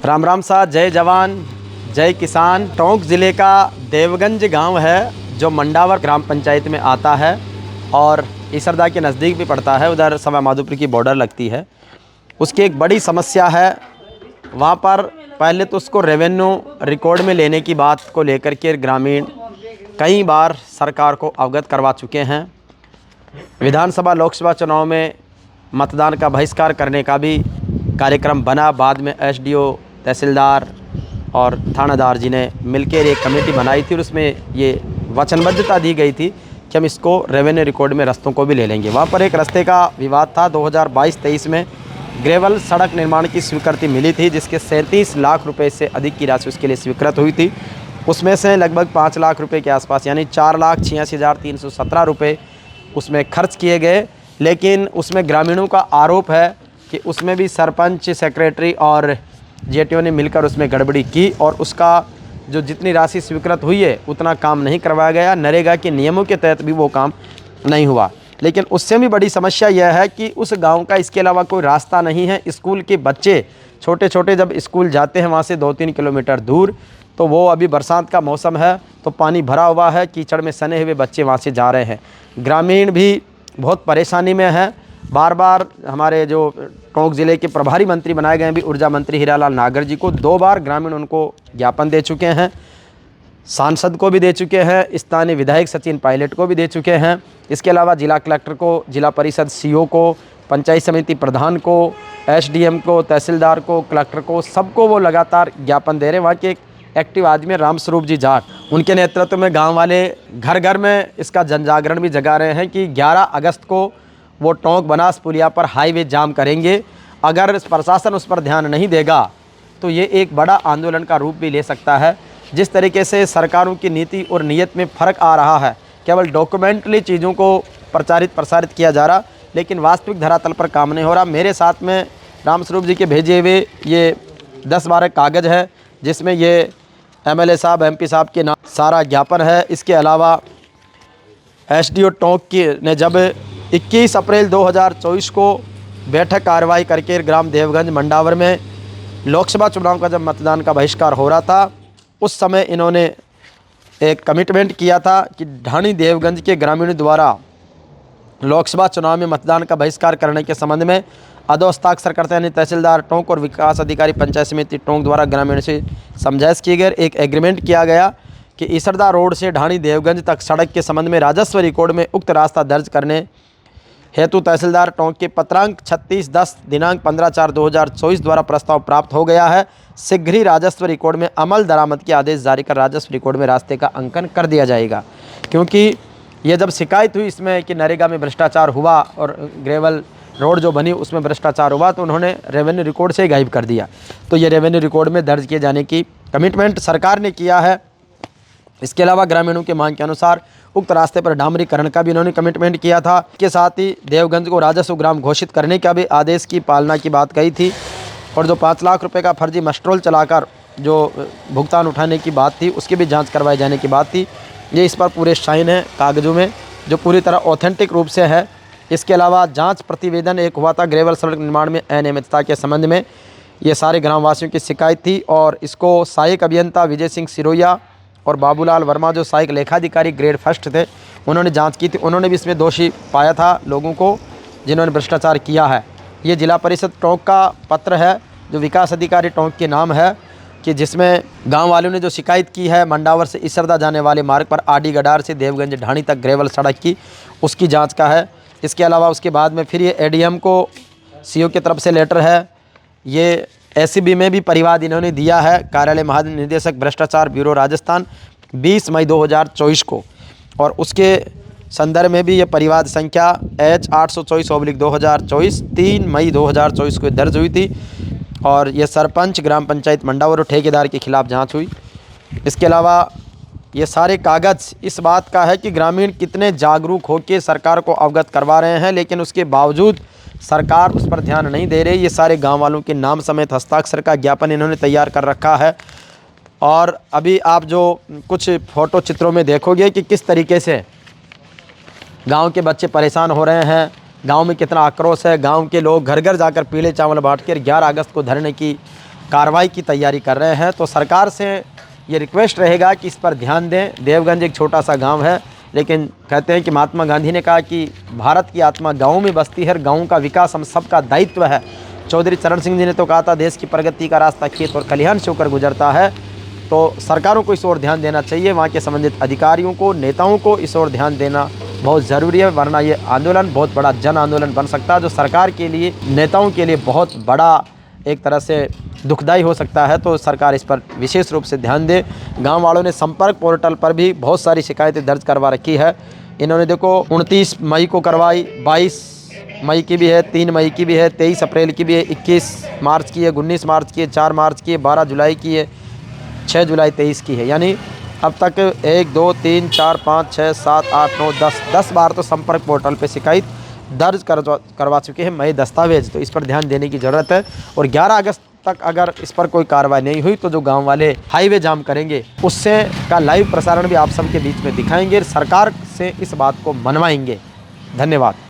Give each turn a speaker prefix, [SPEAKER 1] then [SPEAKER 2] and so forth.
[SPEAKER 1] राम राम सा, जय जवान जय किसान। टोंक ज़िले का देवगंज गांव है जो मंडावर ग्राम पंचायत में आता है और ईसरदा के नज़दीक भी पड़ता है। उधर सवाई माधोपुर की बॉर्डर लगती है। उसकी एक बड़ी समस्या है वहाँ पर। पहले तो उसको रेवेन्यू रिकॉर्ड में लेने की बात को लेकर के ग्रामीण कई बार सरकार को अवगत करवा चुके हैं। विधानसभा लोकसभा चुनाव में मतदान का बहिष्कार करने का भी कार्यक्रम बना। बाद में एसडीओ, तहसीलदार और थानादार जी ने मिलकर एक कमेटी बनाई थी और उसमें ये वचनबद्धता दी गई थी कि हम इसको रेवेन्यू रिकॉर्ड में रस्तों को भी ले लेंगे। वहाँ पर एक रास्ते का विवाद था। 2022-23 में ग्रेवल सड़क निर्माण की स्वीकृति मिली थी, जिसके 37 लाख रुपए से अधिक की राशि उसके लिए स्वीकृत हुई थी। उसमें से लगभग 5 लाख रुपए के आसपास यानी 4,86,317 रुपये उसमें खर्च किए गए। लेकिन उसमें ग्रामीणों का आरोप है कि उसमें भी सरपंच, सेक्रेटरी और जेटीओ ने मिलकर उसमें गड़बड़ी की और उसका जो जितनी राशि स्वीकृत हुई है उतना काम नहीं करवाया गया। नरेगा के नियमों के तहत भी वो काम नहीं हुआ। लेकिन उससे भी बड़ी समस्या यह है कि उस गांव का इसके अलावा कोई रास्ता नहीं है। स्कूल के बच्चे छोटे छोटे जब स्कूल जाते हैं वहाँ से 2-3 किलोमीटर दूर, तो वो अभी बरसात का मौसम है तो पानी भरा हुआ है, कीचड़ में सने हुए बच्चे वहाँ से जा रहे हैं। ग्रामीण भी बहुत परेशानी में है। बार बार हमारे जो टोंक ज़िले के प्रभारी मंत्री बनाए गए हैं भी ऊर्जा मंत्री हीरालाल नागर जी को 2 बार ग्रामीण उनको ज्ञापन दे चुके हैं। सांसद को भी दे चुके हैं, स्थानीय विधायक सचिन पायलट को भी दे चुके हैं। इसके अलावा जिला कलेक्टर को, जिला परिषद सीओ को, पंचायत समिति प्रधान को, एसडीएम को, तहसीलदार को, कलेक्टर को, सबको वो लगातार ज्ञापन दे रहे हैं। वहाँ के एक एक्टिव आदमी रामस्वरूप जी जाट, उनके नेतृत्व में गांव वाले घर घर में इसका जन जागरण भी जगा रहे हैं कि 11 अगस्त को वो टोंक बनास पुलिया पर हाईवे जाम करेंगे। अगर प्रशासन उस पर ध्यान नहीं देगा तो ये एक बड़ा आंदोलन का रूप भी ले सकता है। जिस तरीके से सरकारों की नीति और नीयत में फ़र्क आ रहा है, केवल डॉक्यूमेंटली चीज़ों को प्रसारित किया जा रहा, लेकिन वास्तविक धरातल पर काम नहीं हो रहा। मेरे साथ में रामस्वरूप जी के भेजे हुए ये 10-12 कागज़ है जिसमें ये एमएलए साहब, एमपी साहब के नाम सारा ज्ञापन है। इसके अलावा एसडीओ टोंक की ने जब 21 अप्रैल 2024 को बैठक कार्रवाई करके ग्राम देवगंज मंडावर में लोकसभा चुनाव का जब मतदान का बहिष्कार हो रहा था, उस समय इन्होंने एक कमिटमेंट किया था कि ढाणी देवगंज के ग्रामीणों द्वारा लोकसभा चुनाव में मतदान का बहिष्कार करने के संबंध में अधोहस्ताक्षर करते यानी तहसीलदार टोंक और विकास अधिकारी पंचायत समिति टोंक द्वारा ग्रामीणों से समझाइश की गई। एक एग्रीमेंट किया गया कि ईसरदा रोड से ढाणी देवगंज तक सड़क के संबंध में राजस्व रिकॉर्ड में उक्त रास्ता दर्ज करने हेतु तहसीलदार टोंक के पत्रांक 36/10 दिनांक 15/4/2024 द्वारा प्रस्ताव प्राप्त हो गया है। शीघ्र ही राजस्व रिकॉर्ड में अमल दरामद के आदेश जारी कर राजस्व रिकॉर्ड में रास्ते का अंकन कर दिया जाएगा। क्योंकि ये जब शिकायत हुई इसमें कि नरेगा में भ्रष्टाचार हुआ और ग्रेवल रोड जो बनी उसमें भ्रष्टाचार हुआ, तो उन्होंने रेवेन्यू रिकॉर्ड से ही गायब कर दिया। तो ये रेवेन्यू रिकॉर्ड में दर्ज किए जाने की कमिटमेंट सरकार ने किया है। इसके अलावा ग्रामीणों की मांग के अनुसार उक्त रास्ते पर डामरीकरण का भी इन्होंने कमिटमेंट किया था। इसके साथ ही देवगंज को राजस्व ग्राम घोषित करने का भी आदेश की पालना की बात कही थी और जो 5 लाख रुपए का फर्जी मस्ट्रोल चलाकर जो भुगतान उठाने की बात थी उसकी भी जांच करवाए जाने की बात थी। ये इस पर पूरे साइन है कागजों में जो पूरी तरह ऑथेंटिक रूप से है। इसके अलावा जांच प्रतिवेदन एक हुआ था ग्रेवल सड़क निर्माण में अनियमितता के संबंध में। ये सारे ग्रामवासियों की शिकायत थी और इसको सहायक अभियंता विजय सिंह सिरोया और बाबूलाल वर्मा जो सहायक लेखाधिकारी ग्रेड फर्स्ट थे उन्होंने जांच की थी। उन्होंने भी इसमें दोषी पाया था लोगों को जिन्होंने भ्रष्टाचार किया है। ये जिला परिषद टोंक का पत्र है जो विकास अधिकारी टोंक के नाम है कि जिसमें गांव वालों ने जो शिकायत की है मंडावर से ईसरदा जाने वाले मार्ग पर आडी गडार से देवगंज ढाणी तक ग्रेवल सड़क की, उसकी जाँच का है। इसके अलावा उसके बाद में फिर ये एडीएम को सीओ की तरफ से लेटर है। ये एसीबी में भी परिवाद इन्होंने दिया है, कार्यालय महानिदेशक भ्रष्टाचार ब्यूरो राजस्थान 20 मई 2024 को, और उसके संदर्भ में भी ये परिवाद संख्या H824/2024 3 मई 2024 को दर्ज हुई थी और ये सरपंच, ग्राम पंचायत मंडावर और ठेकेदार के खिलाफ जांच हुई। इसके अलावा ये सारे कागज़ इस बात का है कि ग्रामीण कितने जागरूक होकर सरकार को अवगत करवा रहे हैं, लेकिन उसके बावजूद सरकार उस पर ध्यान नहीं दे रही। ये सारे गांव वालों के नाम समेत हस्ताक्षर का ज्ञापन इन्होंने तैयार कर रखा है। और अभी आप जो कुछ फ़ोटो चित्रों में देखोगे कि किस तरीके से गांव के बच्चे परेशान हो रहे हैं, गांव में कितना आक्रोश है। गांव के लोग घर घर जाकर पीले चावल बांट कर 11 अगस्त को धरने की कार्रवाई की तैयारी कर रहे हैं। तो सरकार से ये रिक्वेस्ट रहेगा कि इस पर ध्यान दें। देवगंज एक छोटा सा गांव है, लेकिन कहते हैं कि महात्मा गांधी ने कहा कि भारत की आत्मा गाँव में बसती है, गाँव का विकास हम सबका दायित्व है। चौधरी चरण सिंह जी ने तो कहा था, देश की प्रगति का रास्ता खेत और खलिहान से होकर गुजरता है। तो सरकारों को इस ओर ध्यान देना चाहिए, वहाँ के संबंधित अधिकारियों को, नेताओं को इस ओर ध्यान देना बहुत ज़रूरी है, वरना ये आंदोलन बहुत बड़ा जन आंदोलन बन सकता है, जो सरकार के लिए, नेताओं के लिए बहुत बड़ा एक तरह से दुखदायी हो सकता है। तो सरकार इस पर विशेष रूप से ध्यान दे। गांव वालों ने संपर्क पोर्टल पर भी बहुत सारी शिकायतें दर्ज करवा रखी है। इन्होंने देखो 29 मई को करवाई, 22 मई की भी है, 3 मई की भी है, 23 अप्रैल की भी है, 21 मार्च की है, 19 मार्च की है, 4 मार्च की है, 12 जुलाई की है, 6 जुलाई 23 की है। यानी अब तक 1 2 3 4 5 6 7 8 9 10 बार तो संपर्क पोर्टल पे शिकायत दर्ज करवा चुके हैं नए दस्तावेज। तो इस पर ध्यान देने की ज़रूरत है। और 11 अगस्त तक अगर इस पर कोई कार्रवाई नहीं हुई तो जो गांव वाले हाईवे जाम करेंगे उससे का लाइव प्रसारण भी आप सबके बीच में दिखाएंगे, सरकार से इस बात को मनवाएंगे। धन्यवाद।